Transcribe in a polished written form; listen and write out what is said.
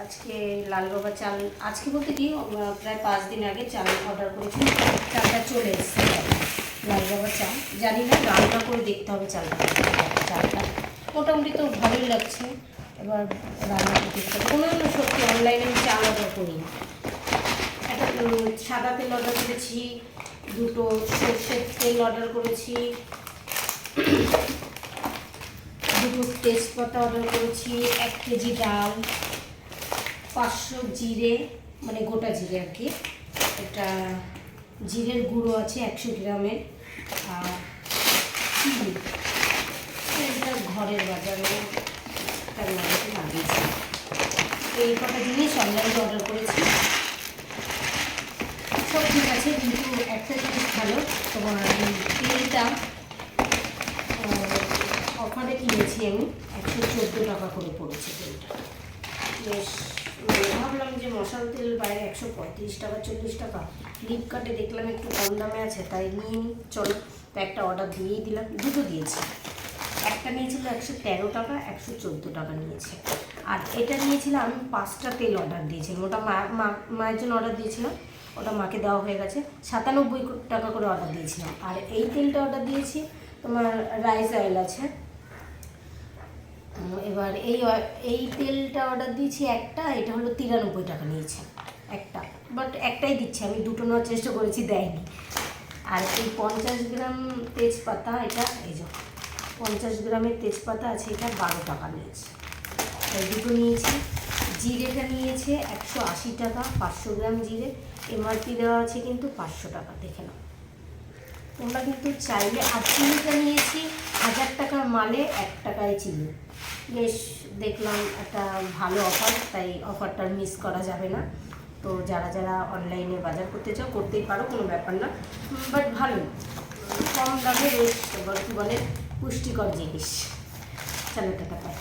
আজকে লালবাবা চাল, আজকে বলতে কি প্রায় 5 দিন আগে চাল অর্ডার করেছি, চালটা চলে এসেছে। লালবাবা চাল, জানি না, রান্না করে দেখতে হবে চালটা মোটামুটি তো ভালোই লাগছে। এবার রান্না করে দেখতে হবে। কোনো সত্যি অনলাইনে আমি চাল অর্ডার করিনি। একটা সাদা তেল অর্ডার করেছি, 2টো সর্ষের তেল অর্ডার করেছি, 2টো তেজপাতা অর্ডার করেছি, 1 কেজি ডাল, 500 জিরে, মানে গোটা জিরে আর কি, এটা জিরের গুঁড়ো আছে 100 গ্রামের, আর চিনি, এটা ঘরের বাজারে তার মধ্যে লাগিয়েছি। এই কটা জিনিস অনলাইনে অর্ডার করেছি। সব ঠিক আছে, কিন্তু একটা জিনিস ভালো, তোমার তেলটা অফারে কিনেছি আমি, 114 টাকা করে পড়েছে তেলটা। বেশ ভাবলাম যে মশলা তেল বাইরে 135 টাকা 40 টাকা, ফ্লিপকার্টে দেখলাম একটু কম দামে আছে, তাই নিয়ে নিই চলো। তো একটা অর্ডার দিয়েই দিলাম, 2টো দিয়েছি। একটা নিয়েছিল 113 টাকা, 114 টাকা নিয়েছে। আর এটা নিয়েছিলাম আমি 5টা তেল অর্ডার দিয়েছিলাম, ওটা মায়ের জন্য অর্ডার দিয়েছিলাম, ওটা মাকে দেওয়া হয়ে গেছে। 97 টাকা করে অর্ডার দিয়েছিলাম। আর এই তেলটা অর্ডার দিয়েছি তোমার রাইস অয়েল আছে। এবার এই তেলটা অর্ডার দিয়েছি একটা, এটা হলো 93 টাকা নিয়েছে একটা, বাট একটাই দিচ্ছে, আমি 2টো নেওয়ার চেষ্টা করেছি, দেয়নি। আর এই 50 গ্রাম তেজপাতা, এটা এই যে 50 গ্রামের তেজপাতা আছে, এটা 12 টাকা নিয়েছে, তাই 2টো নিয়েছি। জিরেটা নিয়েছে 180 টাকা, 500 গ্রাম জিরে, এমআরপি দেওয়া আছে কিন্তু 500 টাকা, দেখে নাও তোমরা কিন্তু চাইলে। আর চিনিটা নিয়েছি 1000 টাকার মালে 1 টাকায় চিনি, বেশ দেখলাম একটা ভালো অফার, তাই অফারটা মিস করা যাবে না। তো যারা যারা অনলাইনে বাজার করতে চাও করতেই পারো, কোনো ব্যাপার না, বাট ভালো কম দামে বেশ কী বলে পুষ্টিকর জিনিস। চলো টাটা পাই।